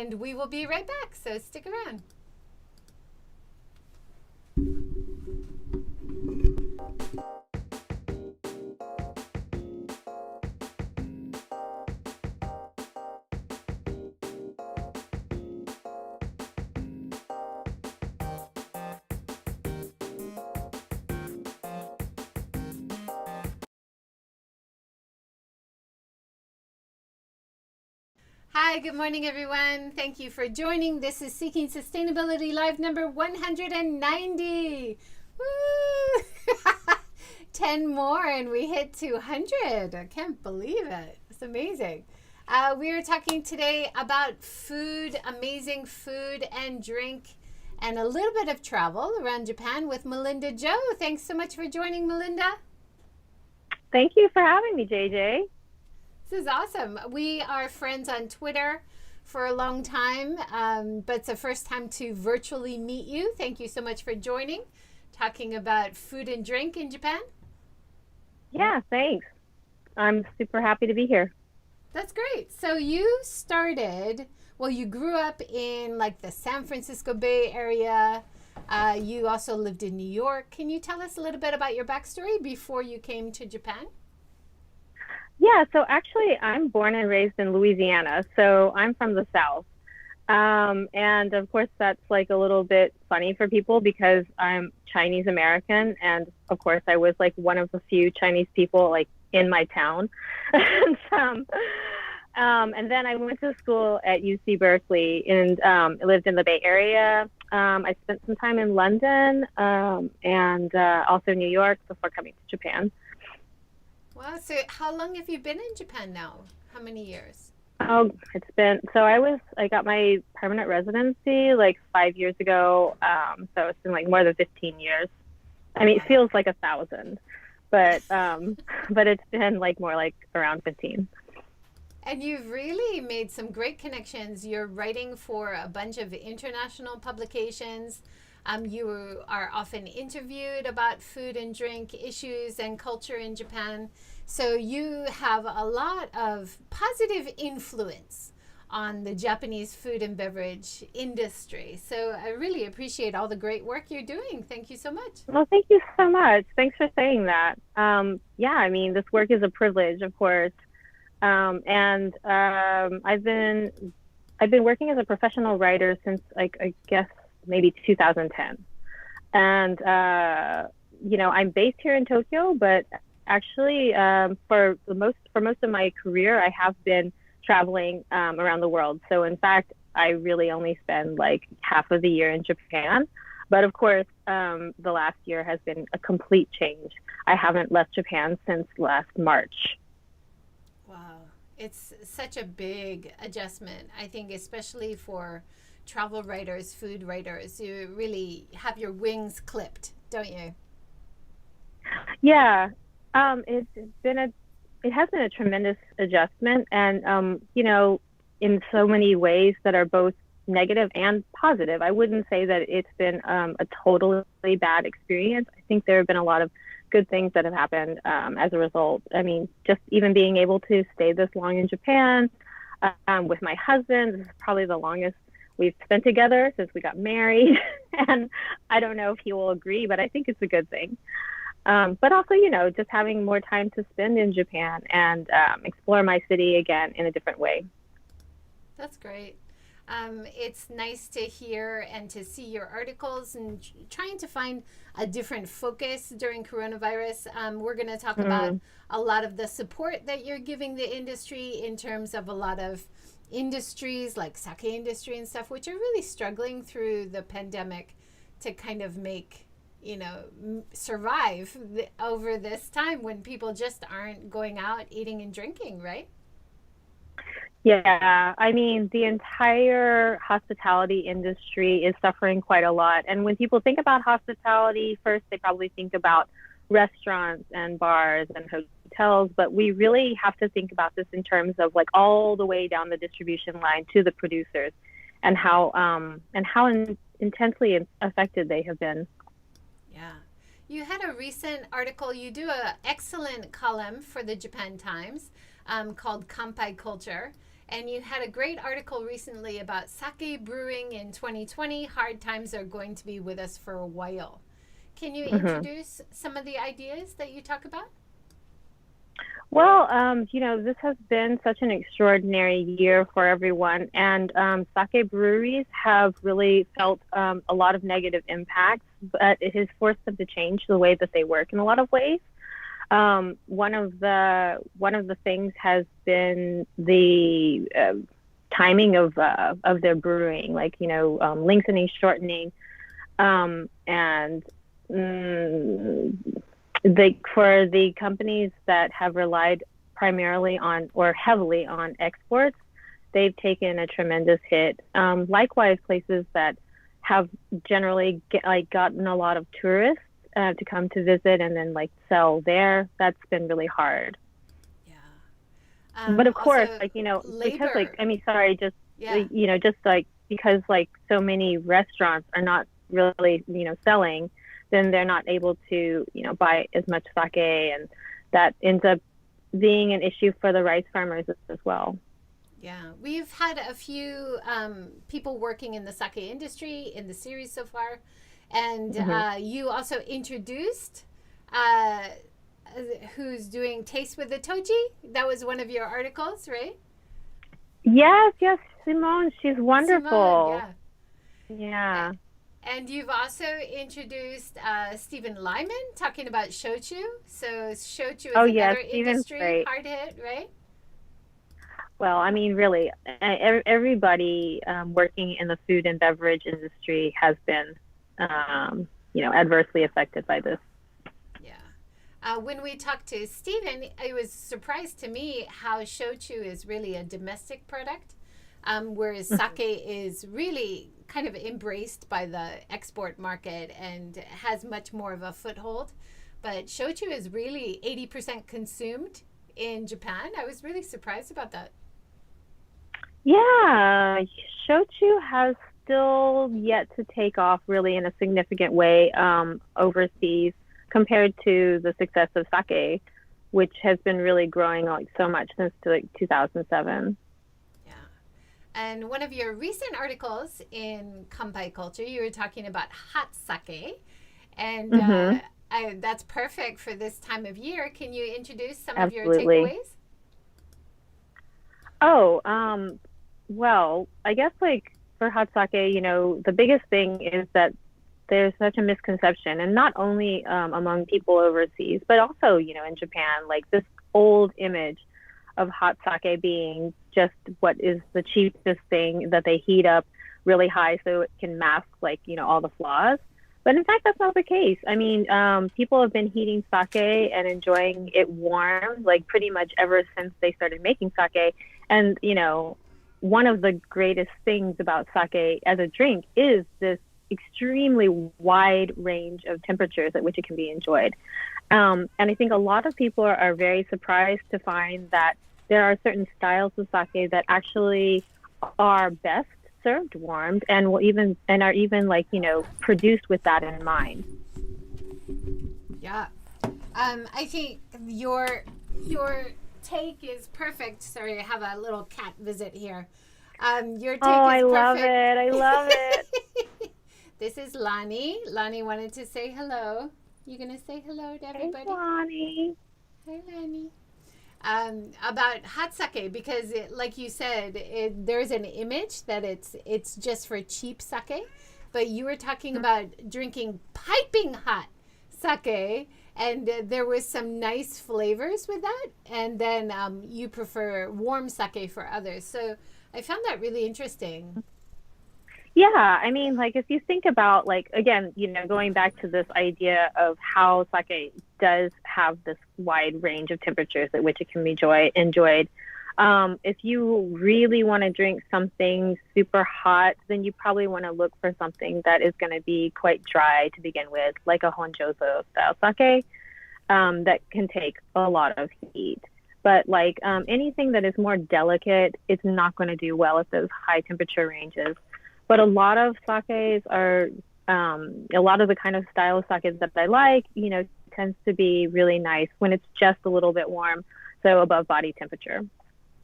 and we will be right back, so stick around. Hi, good morning, everyone. Thank you for joining. This is Seeking Sustainability Live number 190. Woo! 10 more and we hit 200. I can't believe it. It's amazing. We are talking today about food, amazing food and drink, and a little bit of travel around Japan with Melinda Joe. Thanks so much for joining, Melinda. Thank you for having me, JJ. This is awesome. We are friends on Twitter for a long time, but it's the first time to virtually meet you. Thank you so much for joining, talking about food and drink in Japan. Yeah, thanks. I'm super happy to be here. That's great. So you started, you grew up in like the San Francisco Bay Area. You also lived in New York. Can you tell us a little bit about your backstory before you came to Japan? Yeah, so actually I'm born and raised in Louisiana, so I'm from the South. And of course that's like a little bit funny for people because I'm Chinese American, and of course I was like one of the few Chinese people like in my town. and then I went to school at UC Berkeley and lived in the Bay Area. I spent some time in London and also New York before coming to Japan. Wow, so how long have you been in Japan now? How many years? Oh, I got my permanent residency like 5 years ago. So it's been like more than 15 years. I mean, It feels like 1,000, but it's been like more like around 15. And you've really made some great connections. You're writing for a bunch of international publications. You are often interviewed about food and drink issues and culture in Japan. So you have a lot of positive influence on the Japanese food and beverage industry. So I really appreciate all the great work you're doing. Thank you so much. Well, thank you so much. Thanks for saying that. Yeah, I mean, this work is a privilege, of course. I've been working as a professional writer since like I guess maybe 2010. And I'm based here in Tokyo, but actually for most of my career I have been traveling around the world. So in fact, I really only spend like half of the year in Japan. But of course, the last year has been a complete change. I haven't left Japan since last March. Wow. It's such a big adjustment, I think, especially for travel writers, food writers. You really have your wings clipped, don't you? Yeah, it has been a tremendous adjustment, and in so many ways that are both negative and positive. I wouldn't say that it's been a totally bad experience. I think there have been a lot of good things that have happened as a result. I mean, just even being able to stay this long in Japan with my husband. This is probably the longest we've spent together since we got married. And I don't know if he will agree, but I think it's a good thing. But also, just having more time to spend in Japan and explore my city again in a different way. That's great. It's nice to hear and to see your articles and trying to find a different focus during coronavirus. We're going to talk about a lot of the support that you're giving the industry in terms of a lot of industries like sake industry and stuff, which are really struggling through the pandemic to kind of make, survive over this time when people just aren't going out eating and drinking, right? Yeah, I mean, the entire hospitality industry is suffering quite a lot. And when people think about hospitality, first they probably think about restaurants and bars and hotels, but we really have to think about this in terms of like all the way down the distribution line to the producers and how intensely affected they have been. Yeah. You had a recent article, you do an excellent column for the Japan Times called Kanpai Culture. And you had a great article recently about sake brewing in 2020. Hard times are going to be with us for a while. Can you introduce some of the ideas that you talk about? Well, this has been such an extraordinary year for everyone, and sake breweries have really felt a lot of negative impacts, but it has forced them to change the way that they work in a lot of ways. One of the things has been the timing of their brewing, like lengthening, shortening, and for the companies that have relied primarily on or heavily on exports, they've taken a tremendous hit. Likewise, places that have generally gotten a lot of tourists to come to visit and then sell there, that's been really hard. Yeah. But of course, labor. because because so many restaurants are not really selling, then they're not able to buy as much sake, and that ends up being an issue for the rice farmers as well. Yeah, we've had a few people working in the sake industry in the series so far, and you also introduced who's doing Taste with the Toji. That was one of your articles, right? Yes, Simone, she's wonderful. Simone, yeah. And you've also introduced Stephen Lyman talking about shochu. So shochu is another industry hard hit, right? Well, I mean, really, everybody working in the food and beverage industry has been, adversely affected by this. Yeah. When we talked to Stephen, it was surprised to me how shochu is really a domestic product, whereas sake is really kind of embraced by the export market and has much more of a foothold. But shochu is really 80% consumed in Japan. I was really surprised about that. Yeah, shochu has still yet to take off really in a significant way overseas compared to the success of sake, which has been really growing so much since 2007. Yeah. And one of your recent articles in Kanpai Culture, you were talking about hot sake, and that's perfect for this time of year. Can you introduce some of your takeaways? Oh, well, I guess for hot sake, the biggest thing is that there's such a misconception, and not only among people overseas, but also, in Japan, this old image of hot sake being just what is the cheapest thing that they heat up really high so it can mask all the flaws. But in fact, that's not the case. I mean, people have been heating sake and enjoying it warm, pretty much ever since they started making sake. And, one of the greatest things about sake as a drink is this extremely wide range of temperatures at which it can be enjoyed. And I think a lot of people are very surprised to find that there are certain styles of sake that actually are best served warmed and are even produced with that in mind. Yeah. I think your take is perfect. Sorry, I have a little cat visit here. Your take is perfect. I love it. This is Lani. Lani wanted to say hello. You gonna say hello to everybody? Hey, Lani. Hi, Lani. About hot sake, because like you said, there's an image that it's just for cheap sake, but you were talking about drinking piping hot sake, and there was some nice flavors with that, and then you prefer warm sake for others. So I found that really interesting. Yeah, I mean, if you think about, again, going back to this idea of how sake does have this wide range of temperatures at which it can be enjoyed. If you really want to drink something super hot, then you probably want to look for something that is going to be quite dry to begin with, like a honjozo style sake that can take a lot of heat. But anything that is more delicate, it's not going to do well at those high temperature ranges. But a lot of sakes are, a lot of the kind of style of sakes that I like, tends to be really nice when it's just a little bit warm, so above body temperature.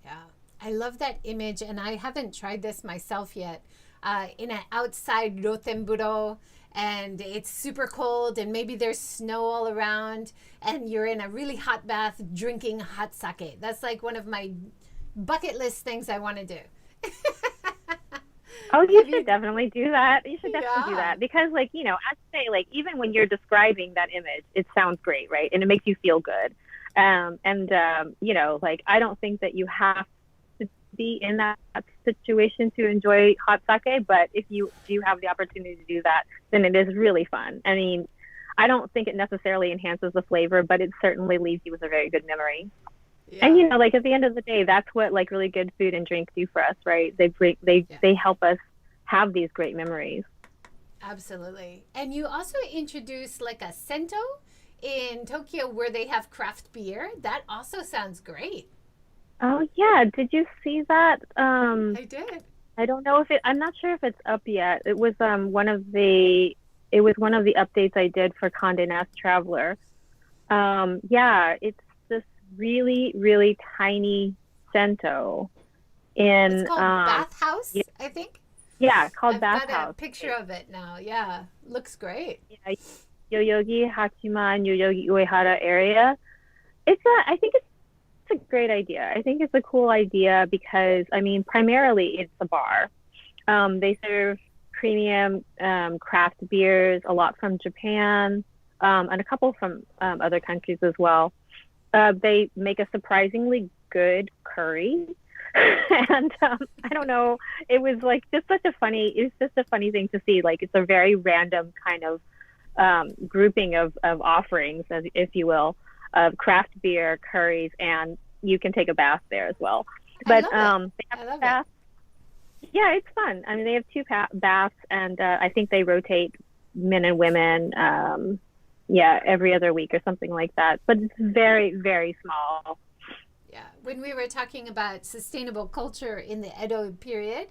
Yeah. I love that image, and I haven't tried this myself yet. In an outside rotenburo, and it's super cold, and maybe there's snow all around, and you're in a really hot bath drinking hot sake. That's like one of my bucket list things I want to do. Oh, you should definitely do that. You should definitely do Yeah. that because, like, you know, I say, like, even when you're describing that image, it sounds great, right? And it makes you feel good. You know, like, I don't think that you have to be in that situation to enjoy hot sake, but if you do have the opportunity to do that, then it is really fun. I mean, I don't think it necessarily enhances the flavor, but it certainly leaves you with a very good memory. And Yeah. you know, like at the end of the day, that's what like really good food and drink do for us, right? Yeah. They help us have these great memories. Absolutely. And you also introduced like a sento in Tokyo where they have craft beer. That also sounds great. Oh yeah, did you see that? I did. I don't know if it. I'm not sure if it's up yet. It was one of the. It was one of the updates I did for Condé Nast Traveler. Yeah, it's this really really tiny sento It's in called Bathhouse, I think. yeah, called I've got a Bathhouse. picture of it now. Yeah. Looks great. Yeah, Yoyogi, Hachima, and Yoyogi Uehara area. I think it's a great idea. I think it's a cool idea because, I mean, primarily it's a bar. They serve premium craft beers, a lot from Japan, and a couple from other countries as well. They make a surprisingly good curry. And I don't know, it was like it was just a funny thing to see. Like it's a very random kind of grouping of offerings, as if you will, of craft beer, curries, and you can take a bath there as well. I But love it. they have I love it. baths. Yeah, it's fun. I mean, they have two baths, and I think they rotate men and women. Yeah, every other week or something like that. But it's very, very small. Yeah. When we were talking about sustainable culture in the Edo period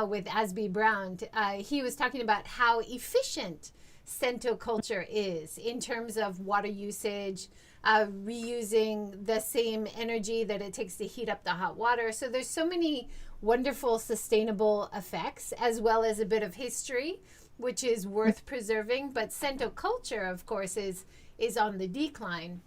with Asby Brown, he was talking about how efficient Sento culture is in terms of water usage, reusing the same energy that it takes to heat up the hot water. So there's so many wonderful sustainable effects, as well as a bit of history, which is worth preserving. But Sento culture, of course, is on the decline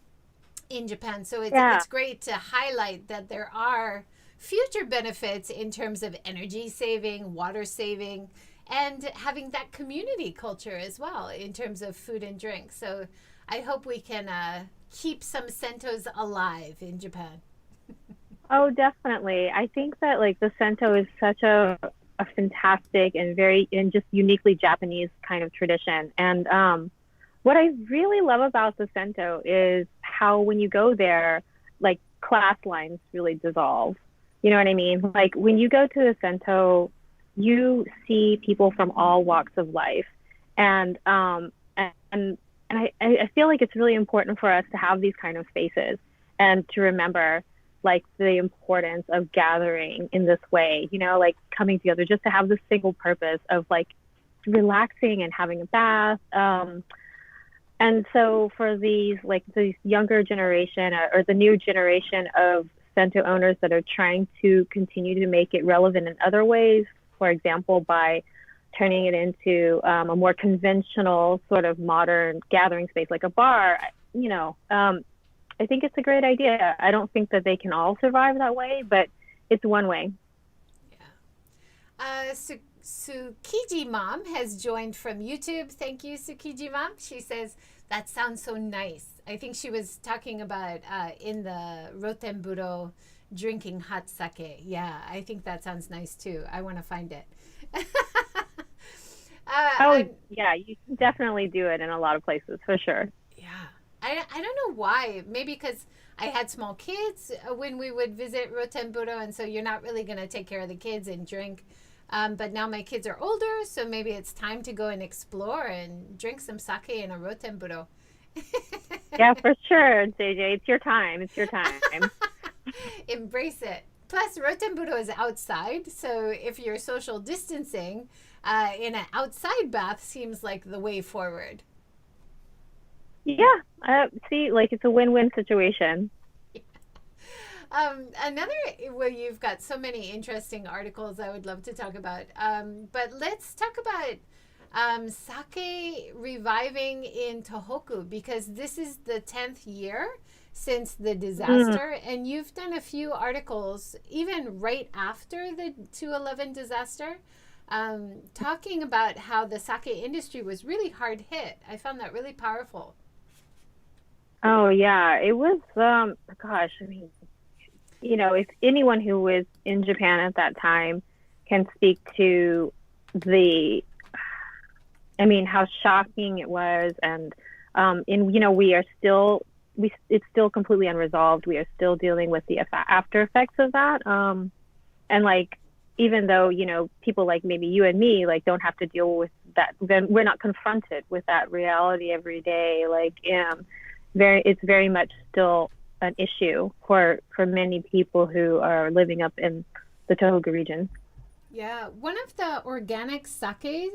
in Japan. So Yeah. it's great to highlight that there are future benefits in terms of energy saving, water saving, and having that community culture as well in terms of food and drink. So I hope we can keep some sentos alive in Japan. Oh, definitely. I think that like the Sento is such a fantastic and just uniquely Japanese kind of tradition. And what I really love about the Sento is how when you go there, like class lines really dissolve. You know what I mean? Like when you go to the Sento, you see people from all walks of life. And I feel like it's really important for us to have these kind of spaces and to remember like the importance of gathering in this way, you know, like coming together just to have the single purpose of like relaxing and having a bath. And so for these younger generation or the new generation of Sento owners that are trying to continue to make it relevant in other ways, for example, by turning it into a more conventional sort of modern gathering space like a bar, you know, I think it's a great idea. I don't think that they can all survive that way, but it's one way. Yeah. Tsukiji Mom has joined from YouTube. Thank you, Tsukiji Mom. She says, that sounds so nice. I think she was talking about in the Rotenburo drinking hot sake. Yeah, I think that sounds nice too. I want to find it. Yeah, you can definitely do it in a lot of places for sure. Yeah. I don't know why. Maybe because I had small kids when we would visit Rotenburo, and so you're not really going to take care of the kids and drink. But now my kids are older, so maybe it's time to go and explore and drink some sake in a Rotenburo. Yeah, for sure, JJ. It's your time. It's your time. Embrace it. Plus, Rotenburo is outside, so if you're social distancing, in an outside bath seems like the way forward. Yeah, see, like it's a win-win situation. Another, well, you've got so many interesting articles I would love to talk about. But let's talk about sake reviving in Tohoku, because this is the 10th year since the disaster, and you've done a few articles even right after the 211 disaster, talking about how the sake industry was really hard hit. I found that really powerful. Oh yeah, it was gosh, I mean, if anyone who was in Japan at that time can speak to the how shocking it was, and we are still it's still completely unresolved. We are still dealing with the after effects of that. And like, even though, people like maybe you and me, like, don't have to deal with that, then we're not confronted with that reality every day. Like, it's very much still an issue for many people who are living up in the Tohoku region. Yeah, one of the organic sake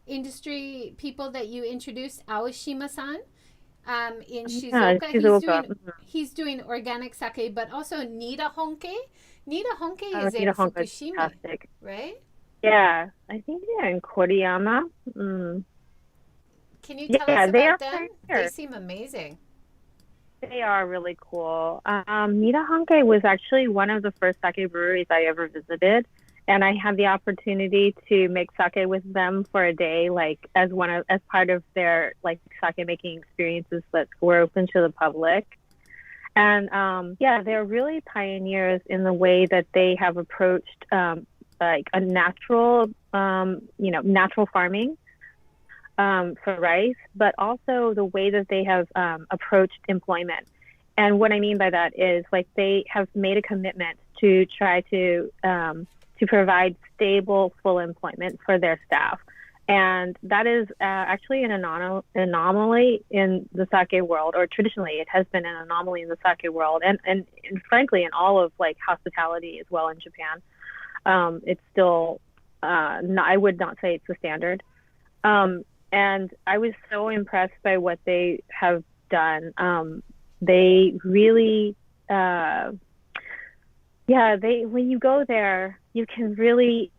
industry people that you introduced, Aoshima-san, in Yeah, Shizuoka, Shizuoka. he's doing organic sake, but also Nida Honke. Nida Honke is in Nihongo is Fukushima, fantastic. right? Yeah, I think they're in Koriyama. Mm. Can you tell us Yeah, they about are them? They here. seem amazing. They are really cool. Nihongo was actually one of the first sake breweries I ever visited, and I had the opportunity to make sake with them for a day, like as part of their like sake making experiences that were open to the public. And yeah, they're really pioneers in the way that they have approached like a natural farming for rice, but also the way that they have approached employment. And what I mean by that is, like, they have made a commitment to try to provide stable, full employment for their staff. And that is actually an anomaly in the sake world, or traditionally it has been an anomaly in the sake world, and frankly in all of like hospitality as well in Japan. It's still, I would not say it's the standard. And I was so impressed by what they have done. They really, when you go there, you can really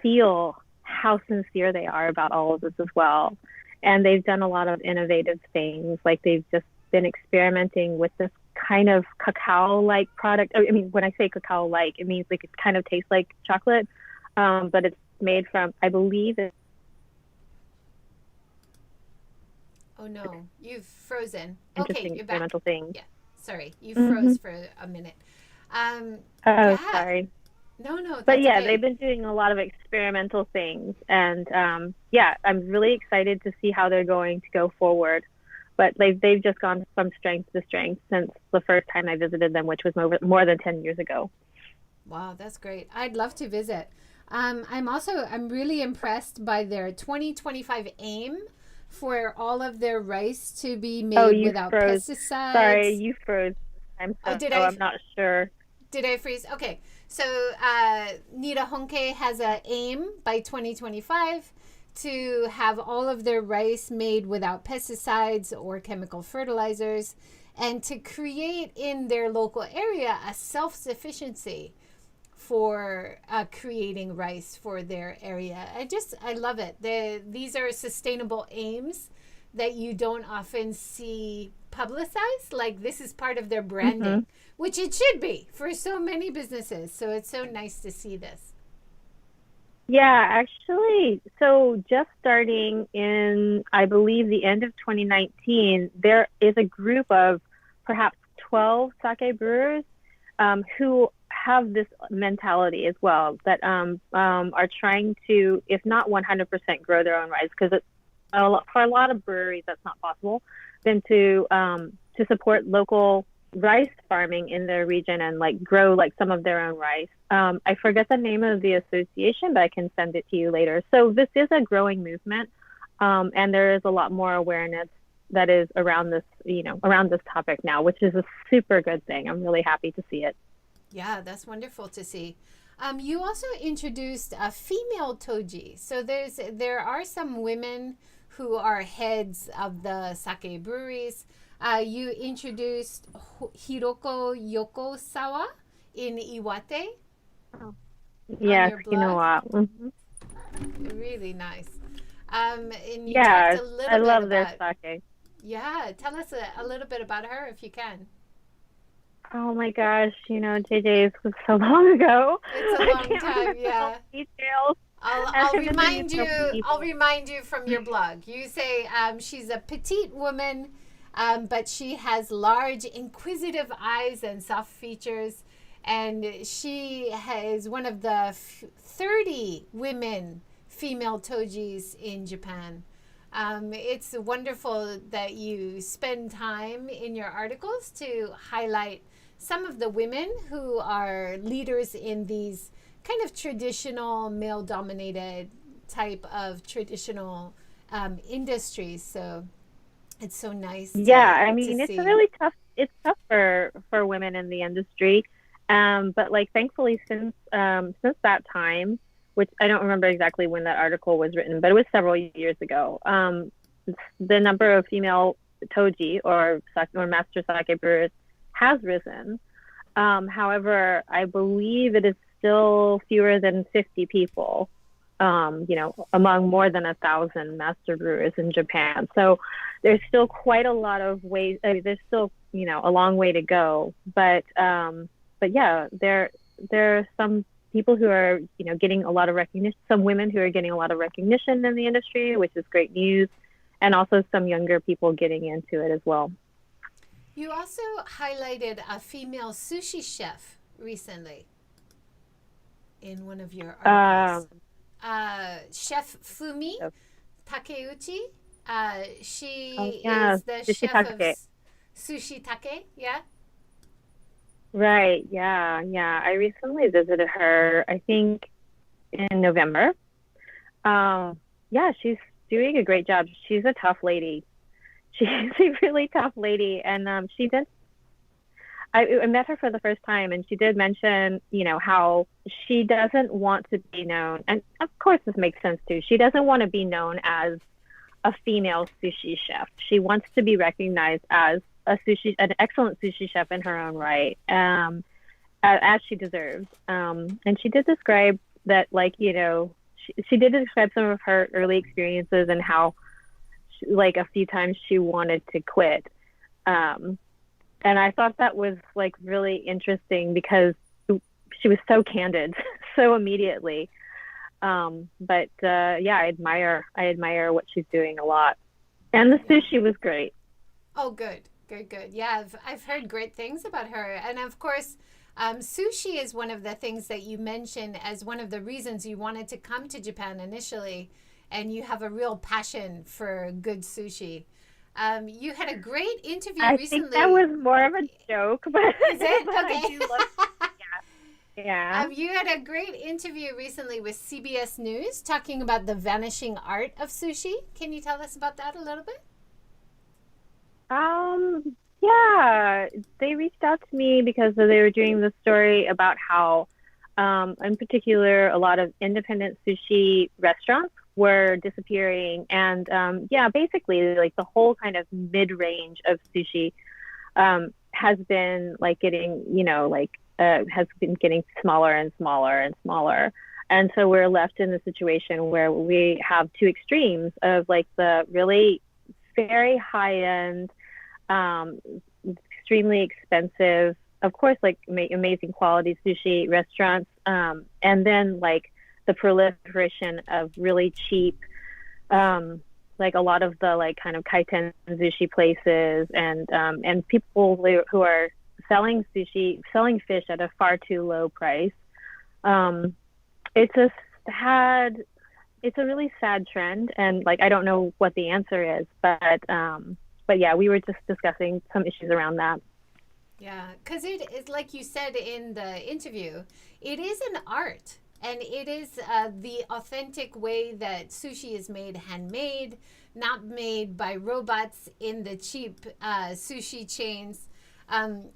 feel how sincere they are about all of this as well. And they've done a lot of innovative things. Like, they've just been experimenting with this kind of cacao-like product. I mean, when I say cacao-like, it means like it kind of tastes like chocolate, but it's made from, I believe it's Oh no, you've frozen. Okay, interesting you're back. experimental things. Yeah, sorry, you Mm-hmm. froze for a minute. Oh, Yeah, sorry. no, But that's yeah, they've okay. been doing a lot of experimental things. And yeah, I'm really excited to see how they're going to go forward. But they've just gone from strength to strength since the first time I visited them, which was more than 10 years ago. Wow, that's great. I'd love to visit. I'm really impressed by their 2025 aim for all of their rice to be Oh, made you without froze. Sorry, pesticides. you froze. I'm Oh, I'm not sure. did I freeze? Okay. So Nida Honke has a aim by 2025 to have all of their rice made without pesticides or chemical fertilizers, and to create in their local area a self-sufficiency for creating rice for their area. I love it. These are sustainable aims that you don't often see publicized. Like, this is part of their Hmm. branding, which it should be for so many businesses. So it's so nice to see this. Yeah, actually, so just starting in, I believe, the end of 2019, there is a group of perhaps 12 sake brewers who have this mentality as well, that are trying to, if not 100% grow their own rice, because for a lot of breweries that's not possible, then to support local rice farming in their region and like grow like some of their own rice. I forget the name of the association, but I can send it to you later. So this is a growing movement, and there is a lot more awareness that is around this topic now, which is a super good thing. I'm really happy to see it. Yeah, that's wonderful to see. You also introduced a female toji. So there are some women who are heads of the sake breweries. You introduced Hiroko Yokosawa in Iwate Oh. on Yes, your you know blog. what? Really nice. And you talked Yeah, a I little bit love their about, sake. yeah, tell us a little bit about her if you can. Oh my gosh, JJ's was so long ago. It's a I long can't time, remember all yeah. the details. And I'll I've interviewed remind so you. many I'll people. remind you from your blog. You say she's a petite woman, but she has large, inquisitive eyes and soft features, and she is one of the 30 women female tojis in Japan. It's wonderful that you spend time in your articles to highlight some of the women who are leaders in these kind of traditional male dominated type of traditional industries. So it's so nice Yeah, I to mean, see. it's tough for women in the industry. But like thankfully since that time, which I don't remember exactly when that article was written, but it was several years ago. The number of female toji or master sake brewers has risen. However, I believe it is still fewer than 50 people, among more than 1,000 master brewers in Japan. So there's still quite a lot of ways. I mean, there's still, a long way to go. But yeah, there are some people who are, getting a lot of recognition. Some women who are getting a lot of recognition in the industry, which is great news, and also some younger people getting into it as well. You also highlighted a female sushi chef recently in one of your articles. Um, Chef Fumi so- Takeuchi. oh She yeah, is the Sushi chef of Take. Sushi Take. Yeah. Right. Yeah. Yeah. I recently visited her, I think in November. Yeah, she's doing a great job. She's a tough lady. She's a really tough lady. And I met her for the first time and she did mention, how she doesn't want to be known. And of course, this makes sense too. She doesn't want to be known as a female sushi chef. She wants to be recognized as an excellent sushi chef in her own right, as she deserves. And she did describe that, like, she did describe some of her early experiences and how, like, a few times she wanted to quit. And I thought that was like really interesting because she was so candid, so immediately. Yeah, I admire what she's doing a lot. And the Yeah. sushi was great. Oh, good, good, good. Yeah, I've heard great things about her, and of course, sushi is one of the things that you mentioned as one of the reasons you wanted to come to Japan initially, and you have a real passion for good sushi. You had a great interview I think that recently. was more of a joke, but, Is it but I okay? do love, yeah. You had a great interview recently with CBS News talking about the vanishing art of sushi. Can you tell us about that a little bit? Yeah, they reached out to me because they were doing the story about how, in particular, a lot of independent sushi restaurants were disappearing. And yeah, basically, like the whole kind of mid-range of sushi has been like has been getting smaller and smaller and smaller. And so we're left in the situation where we have two extremes of like the really very high end, extremely expensive, of course, like amazing quality sushi restaurants, and then like the proliferation of really cheap, like a lot of the like kind of kaiten sushi places, and people who are selling fish at a far too low price. It's a sad, it's a really sad trend, and like I don't know what the answer is, but yeah, we were just discussing some issues around that. Yeah, because it is like you said in the interview, it is an art, and it is the authentic way that sushi is made, handmade, not made by robots in the cheap sushi chains.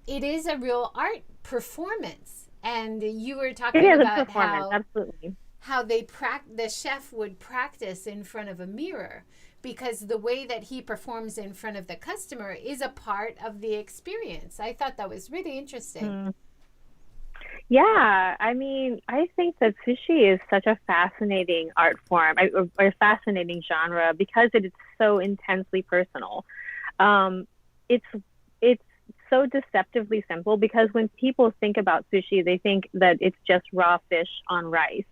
It is a real art performance, and you were It talking is a about performance, absolutely. how the chef would practice in front of a mirror. because the way that he performs in front of the customer is a part of the experience. I thought that was really interesting. Mm. Yeah, I mean, I think that sushi is such a fascinating art form, or a fascinating genre, because it is so intensely personal. Um, it's it's so deceptively simple, because when people think about sushi, they think that it's just raw fish on rice.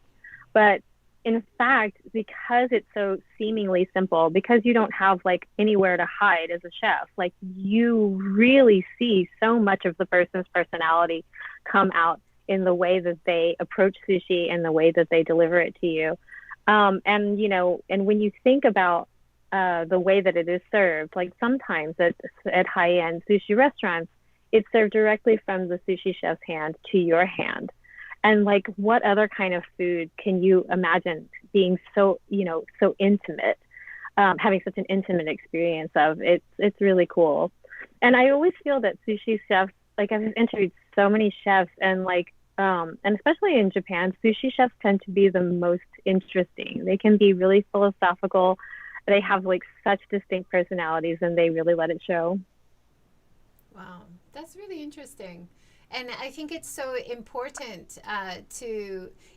But in fact, because it's so seemingly simple, because you don't have like anywhere to hide as a chef, like you really see so much of the person's personality come out in the way that they approach sushi and the way that they deliver it to you. And and when you think about the way that it is served, like sometimes at high-end sushi restaurants, it's served directly from the sushi chef's hand to your hand. And like, what other kind of food can you imagine being so, so intimate, having such an intimate experience of? It's really cool. And I always feel that sushi chefs, like I've interviewed so many chefs, and and especially in Japan, sushi chefs tend to be the most interesting. They can be really philosophical. They have like such distinct personalities, and they really let it show. Wow, that's really interesting. And I think it's so important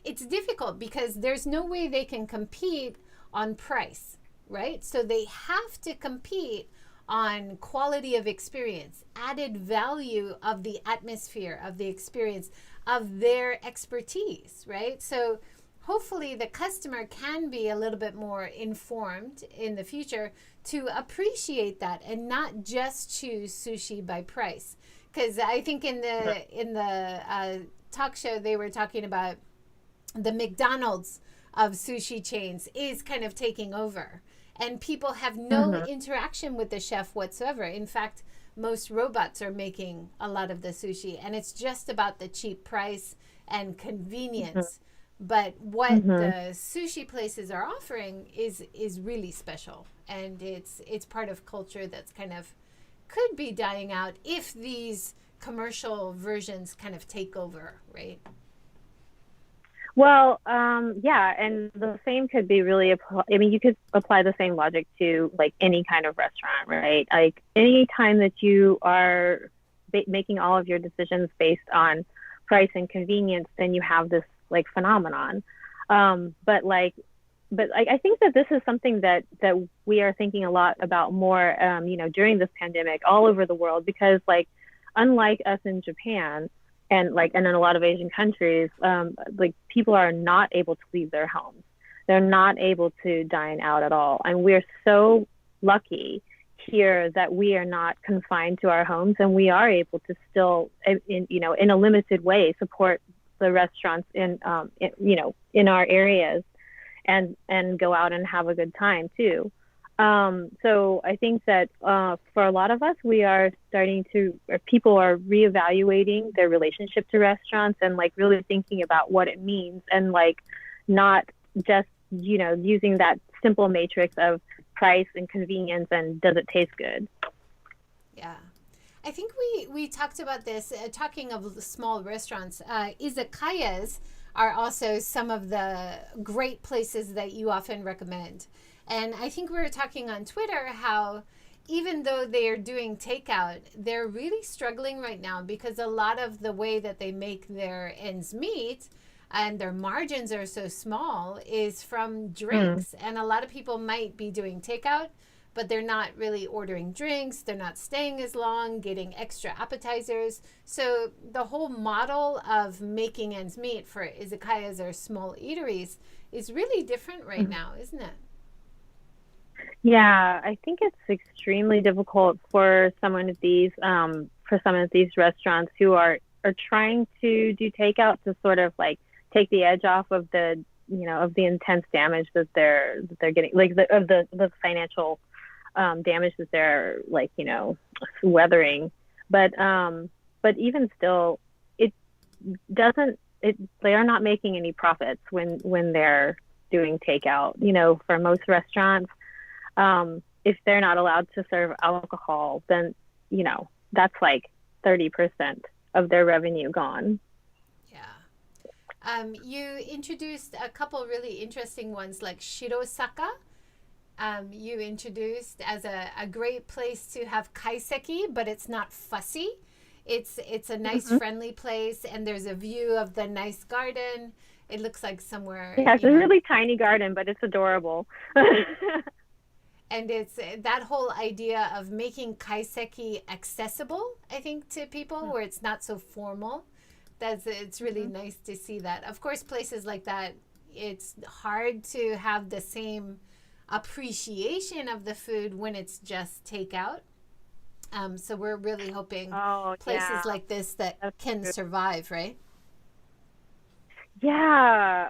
it's difficult because there's no way they can compete on price, right? So they have to compete on quality of experience, added value of the atmosphere, of the experience, of their expertise, right? So hopefully the customer can be a little bit more informed in the future to appreciate that and not just choose sushi by price. Because I think in the talk show they were talking about the McDonald's of sushi chains is kind of taking over, and people have no interaction with the chef whatsoever. In fact, most robots are making a lot of the sushi, and it's just about the cheap price and convenience. But what the sushi places are offering is really special, and it's part of culture that's kind of could be dying out if these commercial versions kind of take over, right? Well, yeah, and the same could be really, I mean, you could apply the same logic to like any kind of restaurant, right? Like any time that you are making all of your decisions based on price and convenience, then you have this like phenomenon. But I think that this is something that we are thinking a lot about more, during this pandemic all over the world, because like, unlike us in Japan and in a lot of Asian countries, like people are not able to leave their homes. They're not able to dine out at all. And we're so lucky here that we are not confined to our homes, and we are able to still, in a limited way, support the restaurants in our areas, and go out and have a good time too. So I think that for a lot of us, we are people are reevaluating their relationship to restaurants, and like really thinking about what it means, and like not just, using that simple matrix of price and convenience and does it taste good. Yeah. I think we talked about this, talking of the small restaurants. Izakayas are also some of the great places that you often recommend. And I think we were talking on Twitter how even though they are doing takeout, they're really struggling right now because a lot of the way that they make their ends meet and their margins are so small is from drinks. And a lot of people might be doing takeout, but they're not really ordering drinks. They're not staying as long, getting extra appetizers. So the whole model of making ends meet for izakayas or small eateries is really different right now, isn't it? Yeah, I think it's extremely difficult for some of these restaurants who are trying to do takeout to sort of like take the edge off of the intense damage that they're getting, like the financial damage that they're weathering. But even still, they are not making any profits when they're doing takeout. For most restaurants, if they're not allowed to serve alcohol, then that's like 30% of their revenue gone. Yeah. You introduced a couple really interesting ones like shirosaka. you introduced as a great place to have kaiseki, but it's not fussy. It's a nice, friendly place, and there's a view of the nice garden. It looks like somewhere, Yeah, it's a really tiny garden, but it's adorable. And it's that whole idea of making kaiseki accessible, I think, to people, where it's not so formal. It's really nice to see that. Of course, places like that, it's hard to have the same appreciation of the food when it's just takeout. So we're really hoping places like this that can survive, right? Yeah.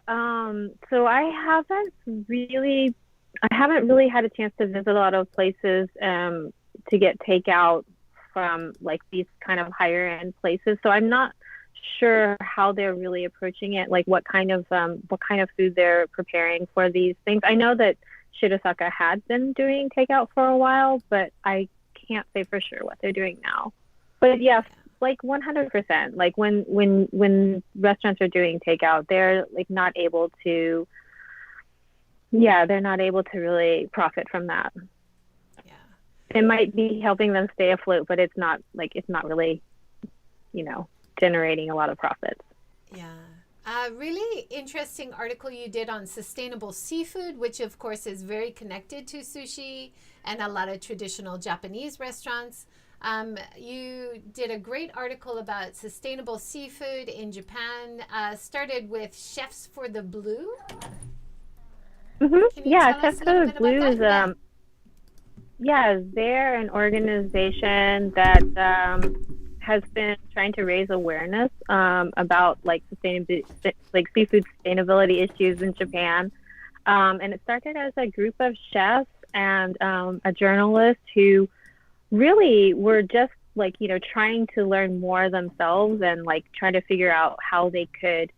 So I haven't really had a chance to visit a lot of places to get takeout from like these kind of higher end places. So I'm not sure how they're really approaching it, like what kind of food they're preparing for these things. I know that Shirazaka had been doing takeout for a while, but I can't say for sure what they're doing now. But yes, like 100%. Like when restaurants are doing takeout, they're like not able to. Yeah, they're not able to really profit from that. Yeah, it might be helping them stay afloat, but it's not really, generating a lot of profits. yeah. Really interesting article you did on sustainable seafood, which of course is very connected to sushi and a lot of traditional Japanese restaurants. You did a great article about sustainable seafood in Japan. Started with Chefs for the Blue. Mm-hmm. Yeah, Chefs for the Blue is they're an organization that has been trying to raise awareness about like seafood sustainability issues in Japan. And it started as a group of chefs and a journalist who really were just trying to learn more themselves and like trying to figure out how they could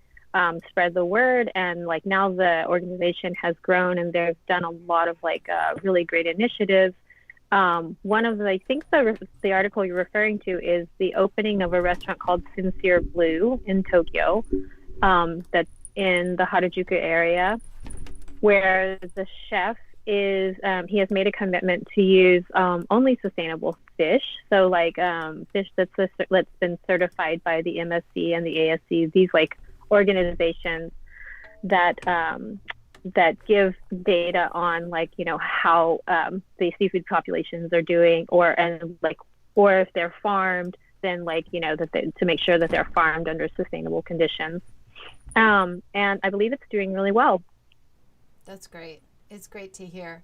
spread the word. And like now the organization has grown and they've done a lot of really great initiatives. One of I think the article you're referring to is the opening of a restaurant called Sincere Blue in Tokyo, that's in the Harajuku area, where the chef is he has made a commitment to use only sustainable fish. So fish that's been certified by the MSC and the ASC, these like organizations that give data on how the seafood populations are doing, or if they're farmed, then to make sure that they're farmed under sustainable conditions. And I believe it's doing really well. That's great. It's great to hear.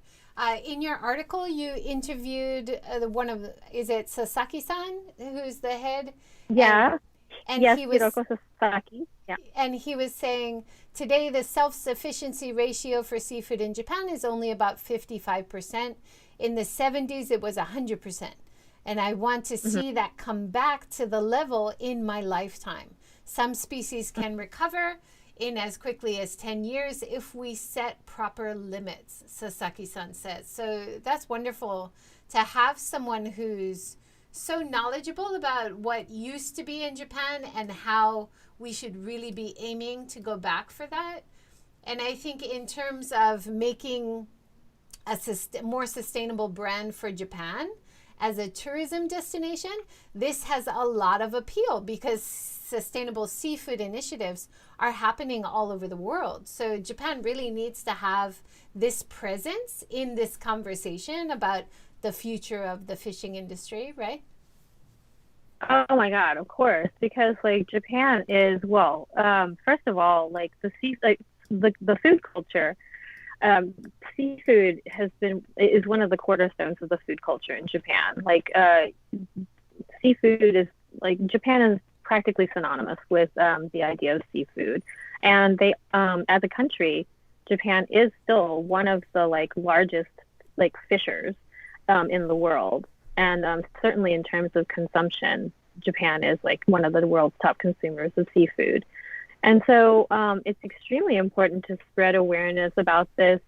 In your article, you interviewed is it Sasaki-san, who's the head? Yeah. And yes, he was Hiroko Sasaki. Yeah. And he was saying today the self-sufficiency ratio for seafood in Japan is only about 55%. In the 70s, it was 100%. And I want to see that come back to the level in my lifetime. Some species can recover in as quickly as 10 years if we set proper limits, Sasaki-san says. So that's wonderful to have someone who's so knowledgeable about what used to be in Japan and how we should really be aiming to go back for that. And I think in terms of making a more sustainable brand for Japan as a tourism destination, this has a lot of appeal because sustainable seafood initiatives are happening all over the world. So Japan really needs to have this presence in this conversation about the future of the fishing industry, right? Oh my God, of course, because Japan is first of all, the food culture. Seafood is one of the cornerstones of the food culture in Japan. Seafood is Japan is practically synonymous with the idea of seafood, and they as a country, Japan is still one of the largest fishers in the world. And certainly in terms of consumption, Japan is one of the world's top consumers of seafood. And so it's extremely important to spread awareness about this,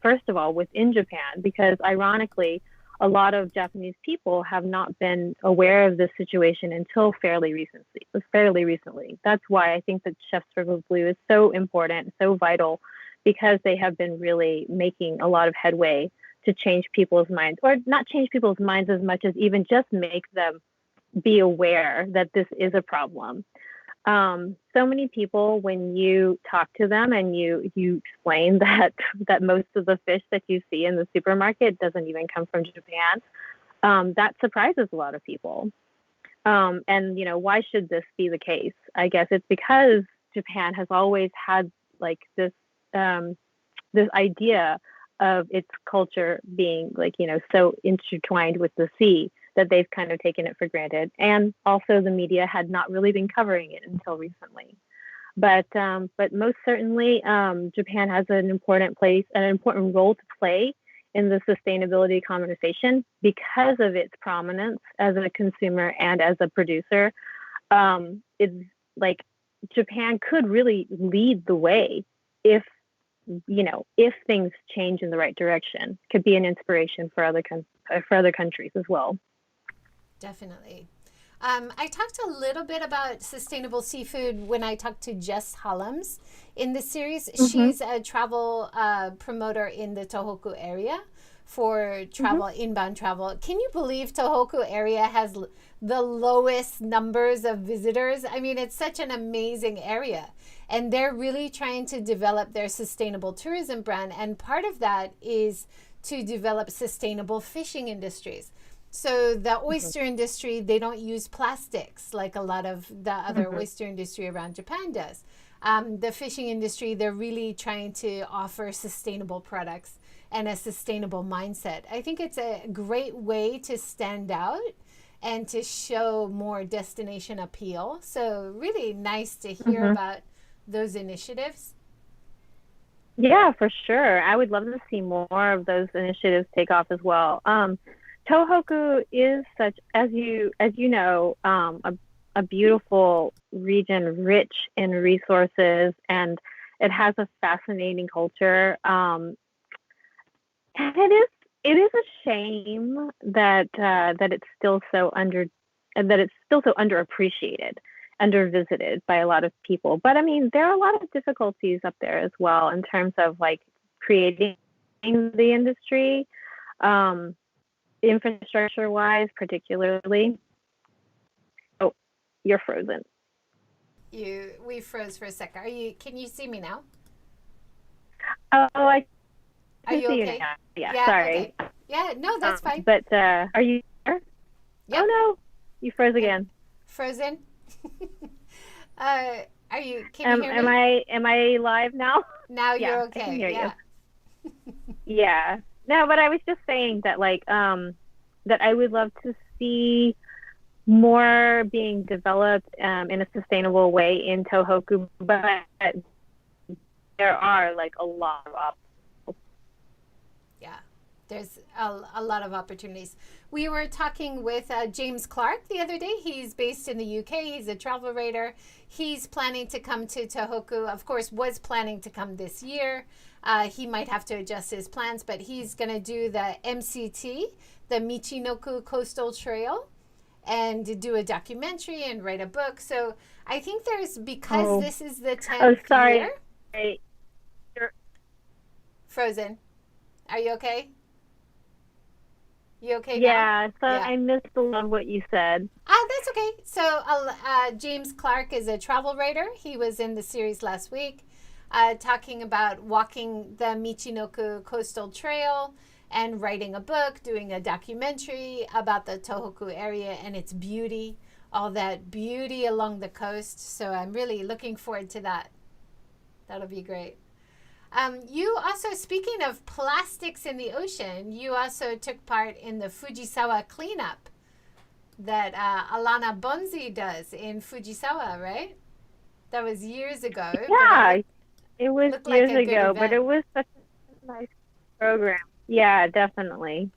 first of all, within Japan, because ironically, a lot of Japanese people have not been aware of this situation until fairly recently. That's why I think that Chefs for the Blue is so important, so vital because they have been really making a lot of headway to change people's minds, or not change people's minds as much as even just make them be aware that this is a problem. So many people, when you talk to them and you explain that most of the fish that you see in the supermarket doesn't even come from Japan, that surprises a lot of people. And why should this be the case? I guess it's because Japan has always had like this idea of its culture being so intertwined with the sea that they've kind of taken it for granted. And also the media had not really been covering it until recently. But most certainly, Japan has an important role to play in the sustainability conversation because of its prominence as a consumer and as a producer. It's like Japan could really lead the way if things change in the right direction. Could be an inspiration for other countries as well. Definitely. I talked a little bit about sustainable seafood when I talked to Jess Hollums in the series. Mm-hmm. She's a travel promoter in the Tohoku area for travel, mm-hmm. inbound travel. Can you believe Tohoku area has the lowest numbers of visitors? I mean, it's such an amazing area. And they're really trying to develop their sustainable tourism brand. And part of that is to develop sustainable fishing industries. So the oyster industry, they don't use plastics like a lot of the other oyster industry around Japan does. The fishing industry, they're really trying to offer sustainable products and a sustainable mindset. I think it's a great way to stand out and to show more destination appeal. So really nice to hear about those initiatives. Yeah, for sure. I would love to see more of those initiatives take off as well. Tohoku is such, as you know, a beautiful region, rich in resources, and it has a fascinating culture. And it is a shame that it's still so underappreciated, undervisited by a lot of people. But I mean, there are a lot of difficulties up there as well in terms of like creating the industry. Infrastructure wise, particularly. Oh, you're frozen. We froze for a second. Can you see me now? Oh, I can see okay? You now. Yeah, sorry. Okay. Yeah, no, that's fine. But are you there? Yep. Oh no, you froze again. Frozen? Can you hear me? Am I live now? Now you're okay. I can hear you. Yeah. No, but I was just saying that that I would love to see more being developed in a sustainable way in Tohoku, but there are like a lot of obstacles. Yeah, there's a lot of opportunities. We were talking with James Clark the other day. He's based in the UK. He's a travel writer. He's planning to come to Tohoku. Of course, was planning to come this year. He might have to adjust his plans, but he's going to do the MCT, the Michinoku Coastal Trail, and do a documentary and write a book. So I think because this is the 10th year. Hey, you're frozen. Are you okay? You okay now? So I missed a lot of what you said. That's okay. So James Clark is a travel writer. He was in the series last week. Talking about walking the Michinoku Coastal Trail and writing a book, doing a documentary about the Tohoku area and its beauty, all that beauty along the coast. So I'm really looking forward to that. That'll be great. You also, speaking of plastics in the ocean, you also took part in the Fujisawa Cleanup that Alana Bonzi does in Fujisawa, right? That was years ago. Yeah. It was years ago, but it was such a nice program. Yeah, definitely.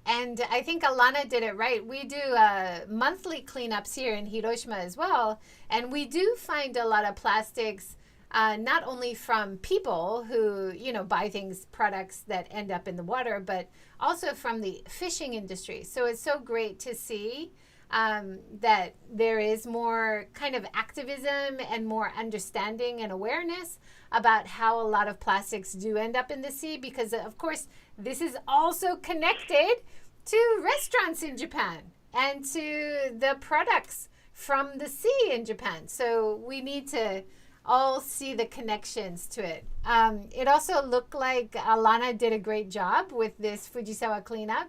And I think Alana did it right. We do monthly cleanups here in Hiroshima as well. And we do find a lot of plastics, not only from people who, buy products that end up in the water, but also from the fishing industry. So it's so great to see that there is more kind of activism and more understanding and awareness about how a lot of plastics do end up in the sea, because of course this is also connected to restaurants in Japan and to the products from the sea in Japan. So we need to all see the connections to it. It also looked like Alana did a great job with this Fujisawa cleanup,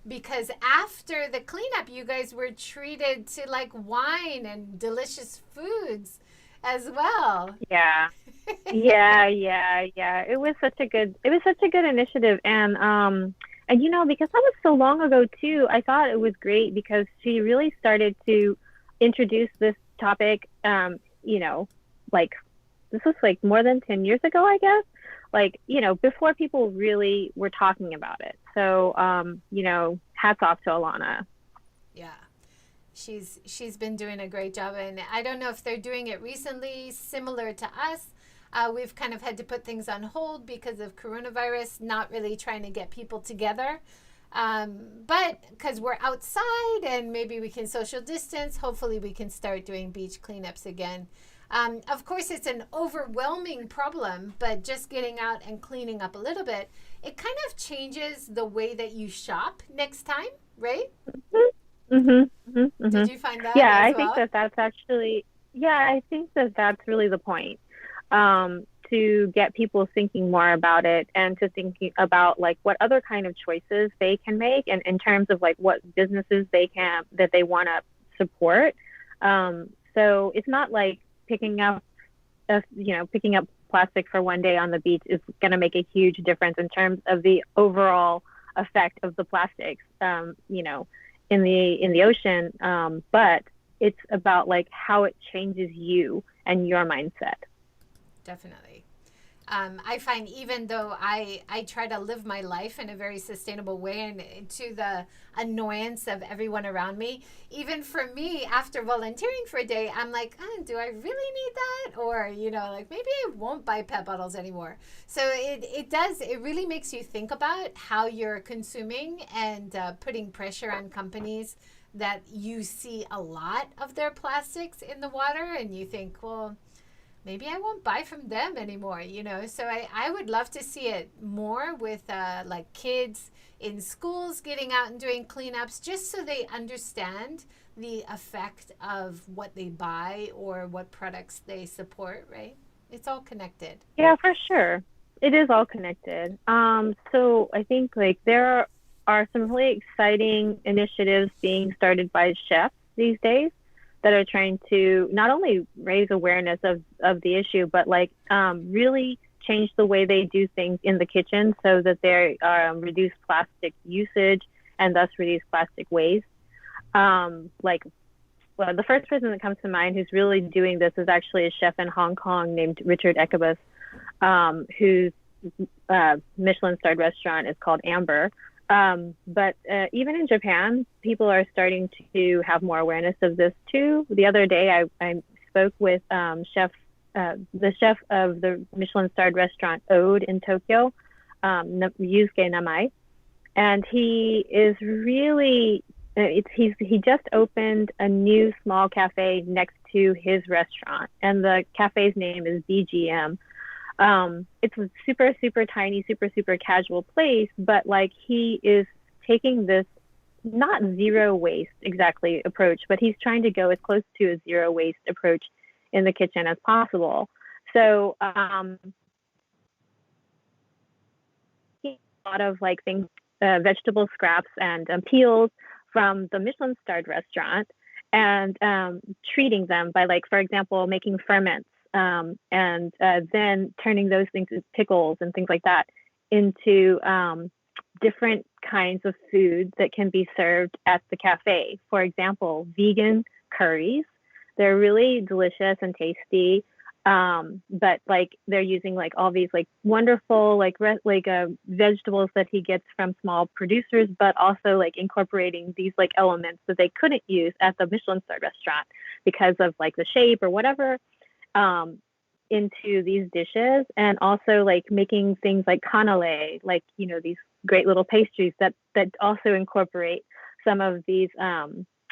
because after the cleanup, you guys were treated to like wine and delicious foods as well. Yeah. Yeah. It was such a good initiative. And because that was so long ago too, I thought it was great because she really started to introduce this topic, like this was like more than 10 years ago, I guess, like, before people really were talking about it. So, hats off to Alana. Yeah. She's been doing a great job, and I don't know if they're doing it recently similar to us. We've kind of had to put things on hold because of coronavirus, not really trying to get people together. But because we're outside and maybe we can social distance, hopefully we can start doing beach cleanups again. Of course, it's an overwhelming problem, but just getting out and cleaning up a little bit, it kind of changes the way that you shop next time, right? Did you find that Yeah, as I think well? that's actually, I think that's really the point. To get people thinking more about it and to thinking about like what other kind of choices they can make and in terms of like what businesses that they want to support. So it's not like picking up plastic for one day on the beach is going to make a huge difference in terms of the overall effect of the plastics, in the ocean. But it's about like how it changes you and your mindset. Definitely. I find even though I try to live my life in a very sustainable way and to the annoyance of everyone around me, even for me, after volunteering for a day, I'm like, do I really need that? Or, like maybe I won't buy PET bottles anymore. So it really makes you think about how you're consuming and putting pressure on companies that you see a lot of their plastics in the water and you think, well, maybe I won't buy from them anymore, So I would love to see it more with like kids in schools getting out and doing cleanups just so they understand the effect of what they buy or what products they support, right? It's all connected. Yeah, for sure. It is all connected. So I think like there are some really exciting initiatives being started by chefs these days that are trying to not only raise awareness of the issue, but like really change the way they do things in the kitchen so that they reduce plastic usage and thus reduce plastic waste. The first person that comes to mind who's really doing this is actually a chef in Hong Kong named Richard Ekebus, whose Michelin-starred restaurant is called Amber. But even in Japan, people are starting to have more awareness of this too. The other day, I spoke with the chef of the Michelin-starred restaurant Ode in Tokyo, Yusuke Namai, and he is really he just opened a new small cafe next to his restaurant, and the cafe's name is BGM. It's a super, super tiny, super, super casual place, but like he is taking this not zero waste exactly approach, but he's trying to go as close to a zero waste approach in the kitchen as possible. So a lot of like things, vegetable scraps and peels from the Michelin-starred restaurant and treating them by like, for example, making ferments. And then turning those things as pickles and things like that into different kinds of foods that can be served at the cafe. For example, vegan curries. They're really delicious and tasty, but like they're using like all these like wonderful vegetables that he gets from small producers, but also like incorporating these like elements that they couldn't use at the Michelin-starred restaurant because of like the shape or whatever. Into these dishes, and also like making things like canale, like these great little pastries that also incorporate some of these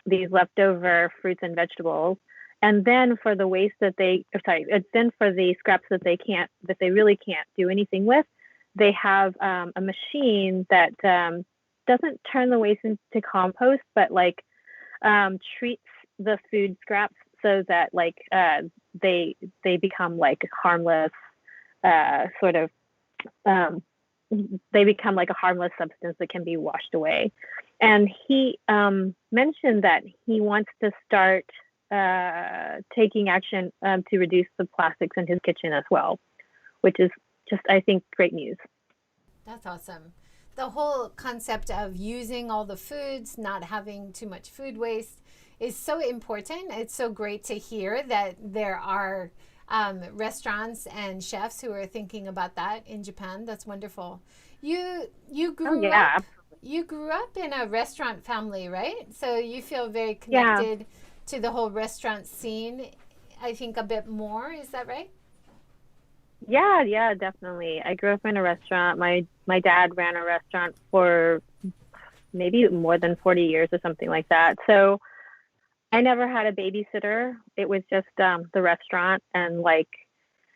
these leftover fruits and vegetables. And then for the waste that then for the scraps that they really can't do anything with, they have a machine that doesn't turn the waste into compost, but like treats the food scraps so that like they become like harmless sort of they become like a harmless substance that can be washed away. And he mentioned that he wants to start taking action to reduce the plastics in his kitchen as well, which is just, I think, great news. That's awesome. The whole concept of using all the foods, not having too much food waste is so important. It's so great to hear that there are restaurants and chefs who are thinking about that in Japan. That's wonderful. You grew up. You grew up in a restaurant family, right? So you feel very connected to the whole restaurant scene, I think, a bit more. Is that right? Yeah, definitely. I grew up in a restaurant. My dad ran a restaurant for maybe more than 40 years or something like that. So I never had a babysitter. It was just the restaurant. And like,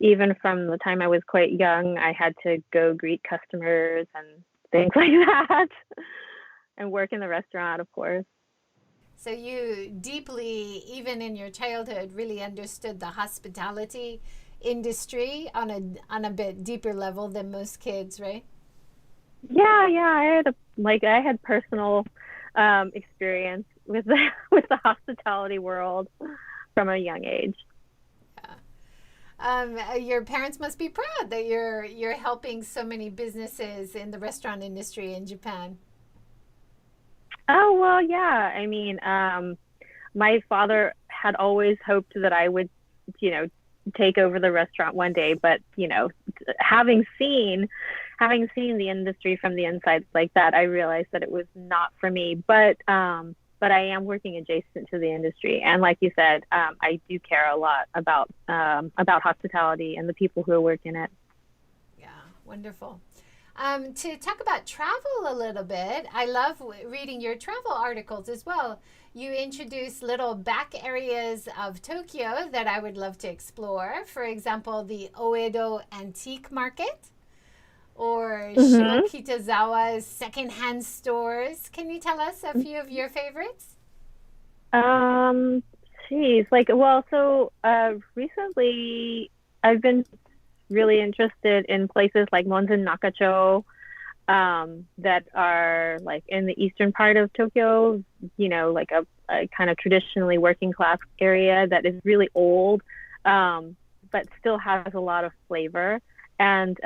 even from the time I was quite young, I had to go greet customers and things like that and work in the restaurant, of course. So you deeply, even in your childhood, really understood the hospitality industry on a bit deeper level than most kids, right? Yeah. I had personal experience with the with the hospitality world from a young age. Your parents must be proud that you're helping so many businesses in the restaurant industry in Japan. Oh, well, yeah. I mean, my father had always hoped that I would, take over the restaurant one day, but, having seen the industry from the inside like that, I realized that it was not for me. But I am working adjacent to the industry, and like you said, I do care a lot about hospitality and the people who work in it. Yeah, wonderful. To talk about travel a little bit, I love reading your travel articles as well. You introduce little back areas of Tokyo that I would love to explore. For example, the Oedo Antique Market or Mm-hmm. Shibokitazawa's secondhand stores. Can you tell us a few of your favorites? Um, Geez, so recently I've been really interested in places like Monzen Nakacho, that are like in the eastern part of Tokyo, like a kind of traditionally working class area that is really old, but still has a lot of flavor. And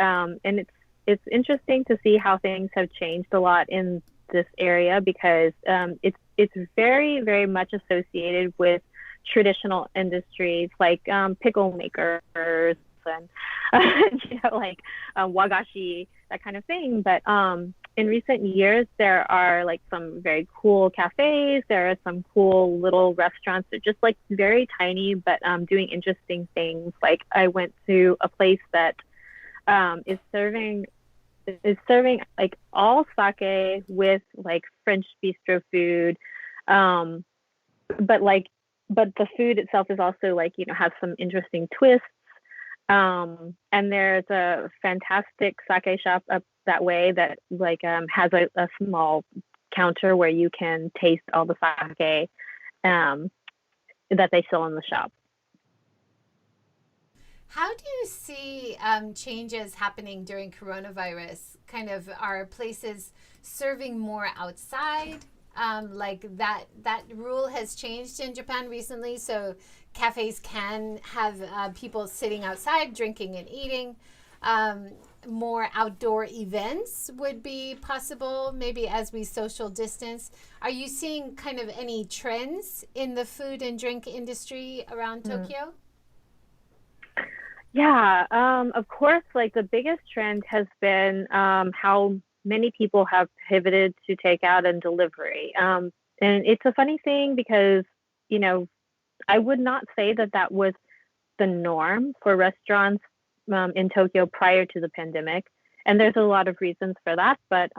it's interesting to see how things have changed a lot in this area because it's very, very much associated with traditional industries like pickle makers and wagashi, that kind of thing. But in recent years, there are like some very cool cafes. There are some cool little restaurants that are just like very tiny, but doing interesting things. Like I went to a place that is serving like all sake with like French bistro food, um, but the food itself is also like has some interesting twists. And there's a fantastic sake shop up that way that has a small counter where you can taste all the sake um, that they sell in the shop. How do you see changes happening during coronavirus? Kind of are places serving more outside? Like that rule has changed in Japan recently, so cafes can have people sitting outside drinking and eating. Um, More outdoor events would be possible, maybe as we social distance. Are you seeing kind of any trends in the food and drink industry around Tokyo? Yeah, of course, like the biggest trend has been how many people have pivoted to takeout and delivery. And it's a funny thing because, you know, I would not say that that was the norm for restaurants in Tokyo prior to the pandemic. And there's a lot of reasons for that. But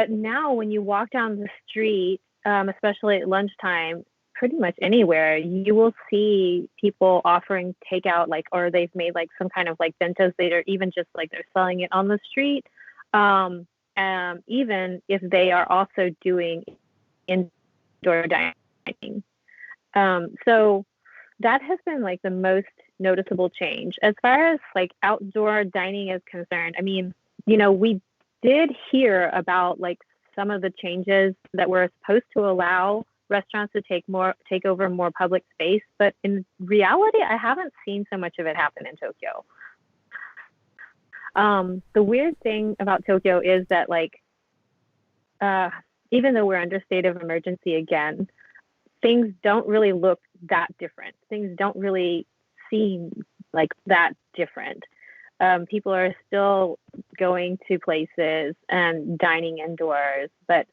now when you walk down the street, especially at lunchtime, pretty much anywhere, you will see people offering takeout, like, or they've made like some kind of like bentos that are even just like they're selling it on the street. Even if they are also doing indoor dining. So that has been like the most noticeable change. As far as like outdoor dining is concerned, I mean, we did hear about like some of the changes that were supposed to allow restaurants to take over more public space, but in reality, I haven't seen so much of it happen in Tokyo. The weird thing about Tokyo is that like even though we're under state of emergency again, things don't really look that different. Things don't really seem like that different. People are still going to places and dining indoors, but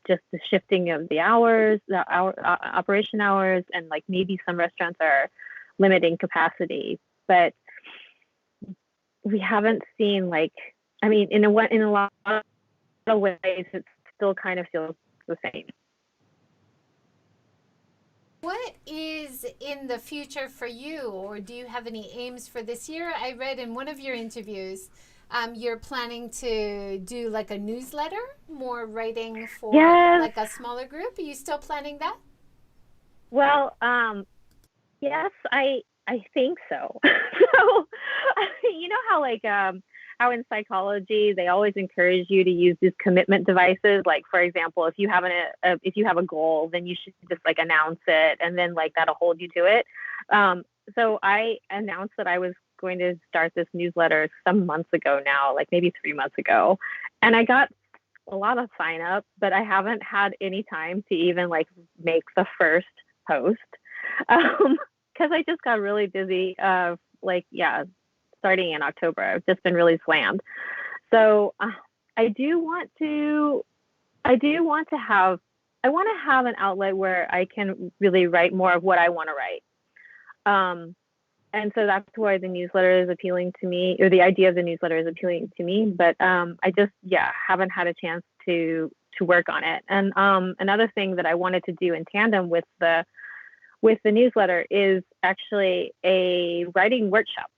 just the shifting of the hours, operation hours, and like maybe some restaurants are limiting capacity, but we haven't seen like, I mean, in a lot of ways, it still kind of feels the same. What is in the future for you, or do you have any aims for this year? I read in one of your interviews, you're planning to do like a newsletter, more writing for Yes. like a smaller group. Are you still planning that? Well, yes, I think so. So, how like how in psychology they always encourage you to use these commitment devices. Like for example, if you have if you have a goal, then you should just like announce it, and then like that'll hold you to it. So I announced that I was going to start this newsletter some months ago now, like maybe 3 months ago, and I got a lot of sign up, but I haven't had any time to even like make the first post. Because I just got really busy. Starting in October, I've just been really slammed. So I want to have an outlet where I can really write more of what I want to write. And so that's why the newsletter is appealing to me, or the idea of the newsletter is appealing to me. But I just haven't had a chance to work on it. And another thing that I wanted to do in tandem with the newsletter is actually a writing workshop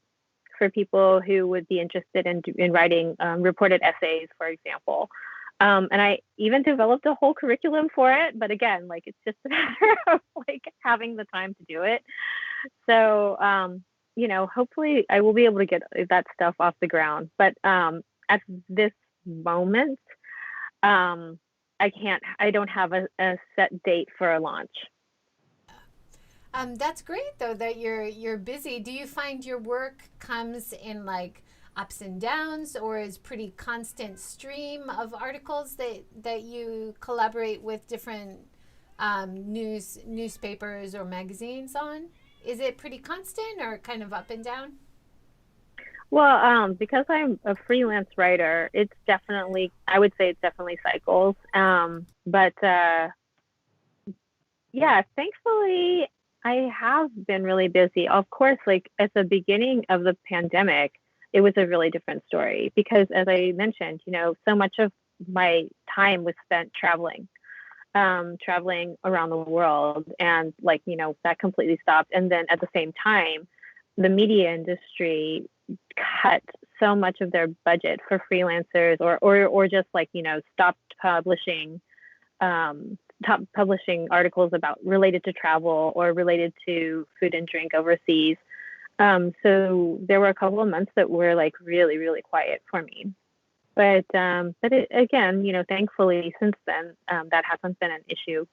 for people who would be interested in writing reported essays, for example. And I even developed a whole curriculum for it. But again, like it's just a matter of like having the time to do it. So, hopefully I will be able to get that stuff off the ground. But at this moment, I don't have a set date for a launch. That's great though that you're busy. Do you find your work comes in like ups and downs, or is pretty constant stream of articles that you collaborate with different newspapers or magazines on? Is it pretty constant or kind of up and down? Well, because I'm a freelance writer, I would say it's definitely cycles. But thankfully, I have been really busy. Of course, like at the beginning of the pandemic, it was a really different story because, as I mentioned, so much of my time was spent traveling around the world, and that completely stopped. And then at the same time, the media industry cut so much of their budget for freelancers, or just stopped publishing articles related to travel or related to food and drink overseas. So there were a couple of months that were like really, really quiet for me. But again, thankfully since then, that hasn't been an issue.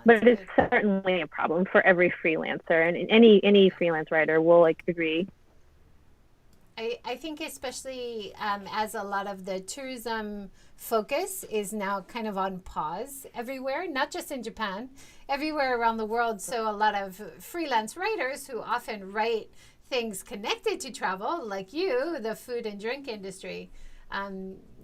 But it's certainly a problem for every freelancer, and any freelance writer will agree. I think especially as a lot of the tourism focus is now kind of on pause everywhere, not just in Japan, everywhere around the world. So a lot of freelance writers who often write things connected to travel, like you, the food and drink industry.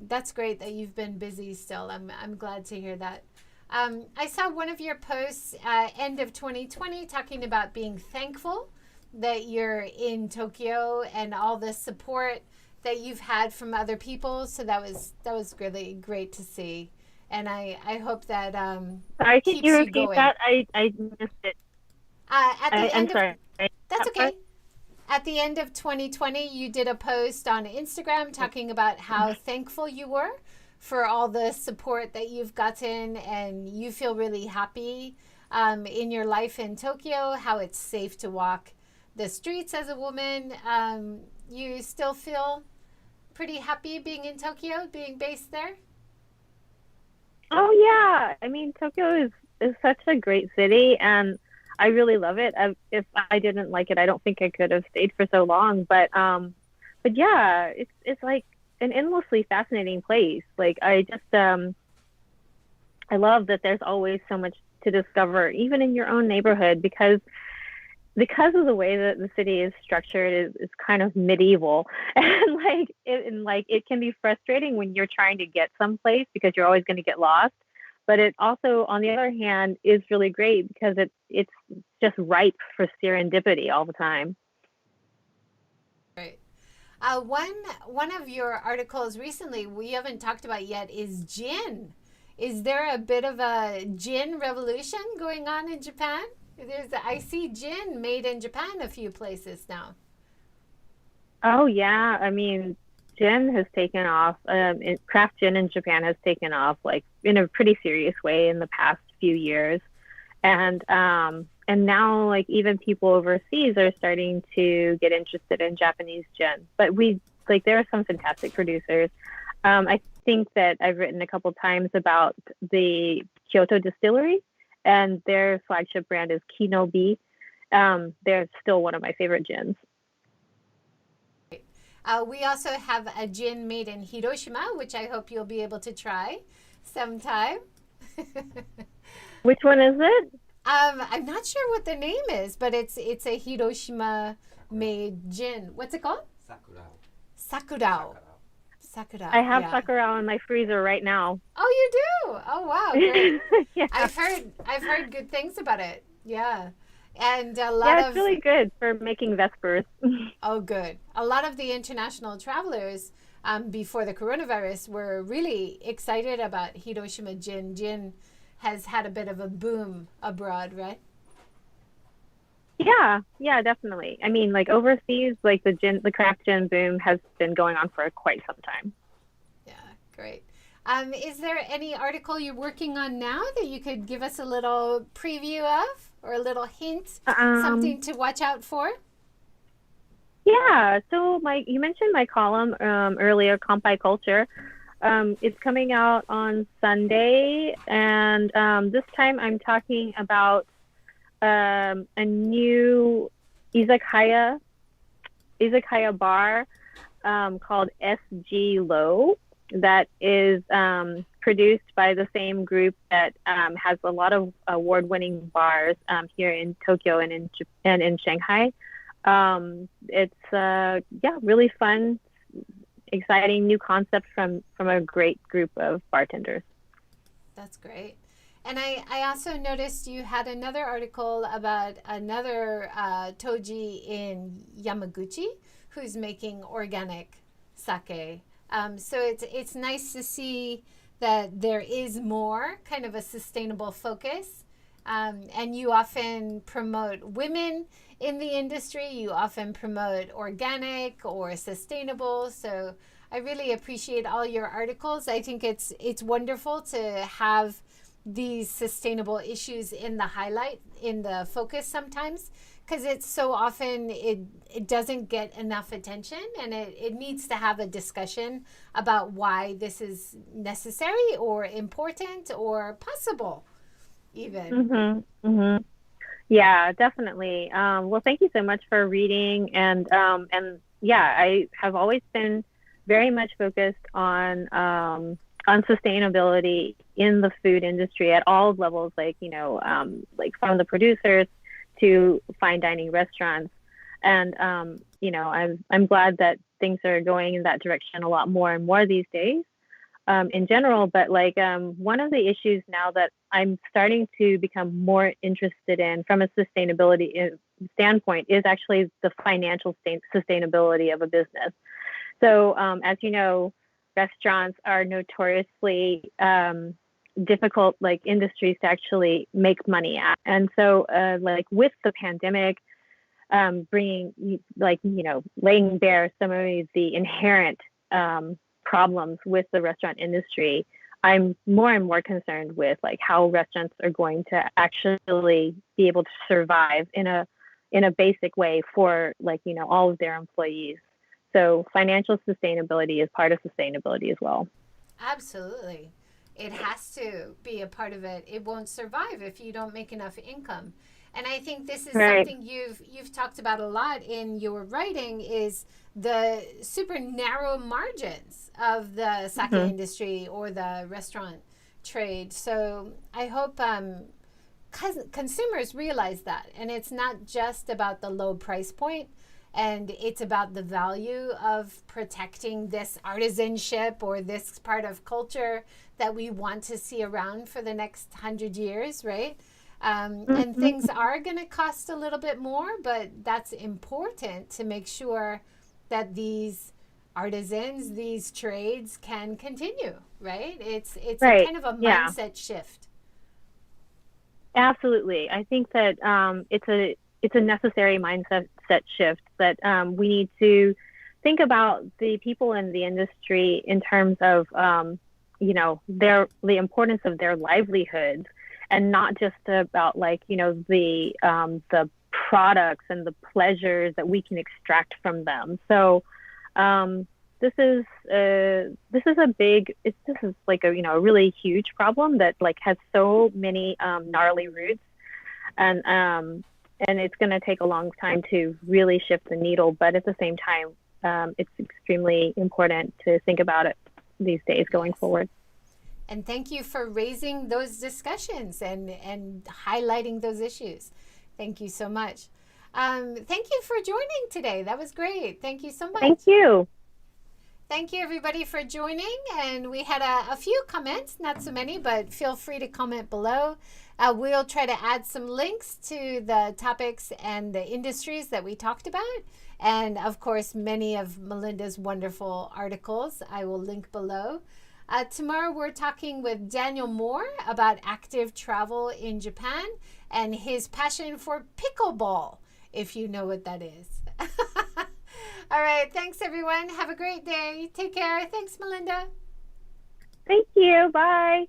That's great that you've been busy still. I'm glad to hear that. I saw one of your posts end of 2020 talking about being thankful that you're in Tokyo and all the support that you've had from other people. So that was really great to see. And I hope that Sorry, can you keeps you repeat going. that? I missed it. At the I'm end of sorry. That's That part? okay. At the end of 2020, you did a post on Instagram talking about how thankful you were for all the support that you've gotten, and you feel really happy in your life in Tokyo, how it's safe to walk the streets as a woman. You still feel pretty happy being in Tokyo, being based there? Oh yeah. I mean, Tokyo is such a great city, and I really love it. If I didn't like it, I don't think I could have stayed for so long. But yeah, it's like an endlessly fascinating place. Like I love that there's always so much to discover, even in your own neighborhood, because of the way that the city is structured is kind of medieval. And it can be frustrating when you're trying to get someplace because you're always going to get lost. But it also, on the other hand, is really great because it's just ripe for serendipity all the time. Right. One of your articles recently we haven't talked about yet is gin. Is there a bit of a gin revolution going on in Japan? I see gin made in Japan a few places now. Oh yeah, I mean, gin has taken off. Craft gin in Japan has taken off like in a pretty serious way in the past few years, and now like even people overseas are starting to get interested in Japanese gin. But we like there are some fantastic producers. I think that I've written a couple times about the Kyoto distillery, and their flagship brand is Kinobi. They're still one of my favorite gins. We also have a gin made in Hiroshima, which I hope you'll be able to try sometime. Which one is it? I'm not sure what the name is, but it's a Hiroshima made gin. What's it called? Sakurao. I Sakurao. have Yeah. sakura in my freezer right now. Oh, you do? Oh, wow, great. Yeah. I've heard good things about it. Yeah. And a lot Yeah, it's of really good for making Vespers. oh, good. A lot of the international travelers before the coronavirus were really excited about Hiroshima gin. Gin has had a bit of a boom abroad, right? Yeah, yeah, definitely. I mean, like overseas, like the craft gin boom has been going on for quite some time. Yeah, great. Is there any article you're working on now that you could give us a little preview of or a little hint, Um, something to watch out for? yeah, so my you mentioned my column earlier, Kampai Culture. It's coming out on Sunday, and this time I'm talking about a new izakaya izakaya bar called SG Low that is produced by the same group that has a lot of award-winning bars here in Tokyo and in Shanghai. It's yeah, really fun, exciting new concept from a great group of bartenders. That's great. And I also noticed you had another article about another Toji in Yamaguchi who's making organic sake. So it's nice to see that there is more kind of a sustainable focus. And you often promote women in the industry. You often promote organic or sustainable. So I really appreciate all your articles. I think it's wonderful to have these sustainable issues in the highlight, in the focus sometimes, because it's so often it doesn't get enough attention, and it needs to have a discussion about why this is necessary or important or possible even. Mm-hmm. Yeah, definitely. Well, thank you so much for reading, and yeah, I have always been very much focused on sustainability in the food industry at all levels, like like from the producers to fine dining restaurants, and I'm glad that things are going in that direction a lot more and more these days in general. But like one of the issues now that I'm starting to become more interested in from a sustainability standpoint is actually the financial sustainability of a business. So as you know, restaurants are notoriously difficult like industries to actually make money at. And so like with the pandemic, bringing like, laying bare some of the inherent problems with the restaurant industry, I'm more and more concerned with like how restaurants are going to actually be able to survive in a basic way for like, all of their employees. So financial sustainability is part of sustainability as well. Absolutely. It has to be a part of it. It won't survive if you don't make enough income. And I think this is Right. something you've talked about a lot in your writing, is the super narrow margins of the sake industry or the restaurant trade. So I hope consumers realize that. And it's not just about the low price point, and it's about the value of protecting this artisanship or this part of culture that we want to see around for the next 100 years, right? And things are going to cost a little bit more, but that's important to make sure that these artisans, these trades can continue, right? It's Right. a kind of a mindset shift. Absolutely. I think that it's a necessary mindset shift that we need to think about the people in the industry in terms of the importance of their livelihoods, and not just about like the products and the pleasures that we can extract from them. So this is like a really huge problem that like has so many gnarly roots, and it's going to take a long time to really shift the needle. But at the same time, it's extremely important to think about it these days going forward. And thank you for raising those discussions and highlighting those issues. Thank you so much. Thank you for joining today. That was great. Thank you so much. Thank you. Thank you, everybody, for joining. And we had a few comments, not so many, but feel free to comment below. We'll try to add some links to the topics and the industries that we talked about. And, of course, many of Melinda's wonderful articles I will link below. Tomorrow we're talking with Daniel Moore about active travel in Japan and his passion for pickleball, if you know what that is. All right. Thanks, everyone. Have a great day. Take care. Thanks, Melinda. Thank you. Bye.